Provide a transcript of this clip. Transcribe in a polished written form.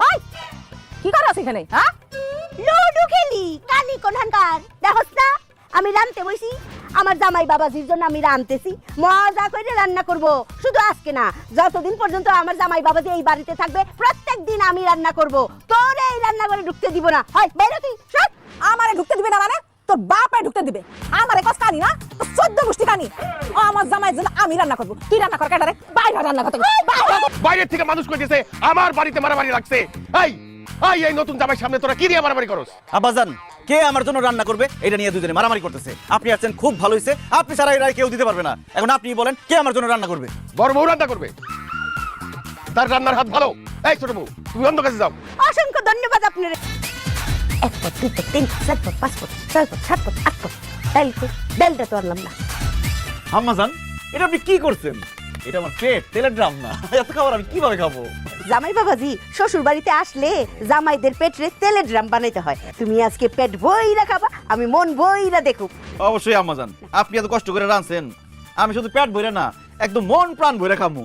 ওই কি করছ এখানে? হ্যাঁ, লুডু খেলি কালি কোনহানকার দেখছ না আমি রানতে বসি আমার জামাই বাবাজির জন্য আমি রানতেছি মজা করে রান্না করব শুধু আজকে না যতদিন পর্যন্ত আমার জামাই বাবাজি এই বাড়িতে থাকবে প্রত্যেক দিন আমি রান্না করব তোর এই রান্না করে ঢুকতে দিব না হয় বেরো তুই সব আমারে ঢুকতে দিবে না মানে তোর বাপে ঢুকতে দিবে আমারে কষ্ট কানি না তো 14 গোষ্ঠী কানি ও আমার জামাইয়ের জন্য আমি রান্না করব তুই রান্না কর কেডারে বাইরে রান্না করতে বাইরে থেকে মানুষ কইতেছে আমার বাড়িতে মারামারি লাগছে। এই নতুন জামাই সামনে তোরা কি দিয়ে মারামারি করস? আব্বাজান কে আমার জন্য রান্না করবে এটা নিয়ে দুজনে মারামারি করতেছে। আপনি আছেন খুব ভালো হইছে, আপনি ছাড়া এর কেউ দিতে পারবে না। এখন আপনি বলেন কে আমার জন্য রান্না করবে? বড় বউ রান্না করবে, তার রান্নার হাত ভালো। এই ছোট বউ তুমি অন্য কাছে যাও। অসংখ্য ধন্যবাদ আপনার এক পথ দুই পথ তিন পথ চার পথ পাঁচ পথ ছয় পথ সাত পথ আট পথ ডালটা তো আনলাম না। আম্মাজান এটা আপনি কি করছেন? এটা আমার পেট তেলের ড্রাম না, এত খাবার আমি কিভাবে খাবো? জামাই বাবাজি শ্বশুর বাড়িতে আসলে জামাইদের পেটে তেলের ড্রাম বানাইতে হয়। তুমি আজকে পেট ভইরা খাবা, আমি মন ভইরা দেখুক। অবশ্যই আম্মাজান, আপনি এত কষ্ট করে রাঁধছেন, আমি শুধু পেট ভরে না একদম মন প্রাণ ভরে খাবো।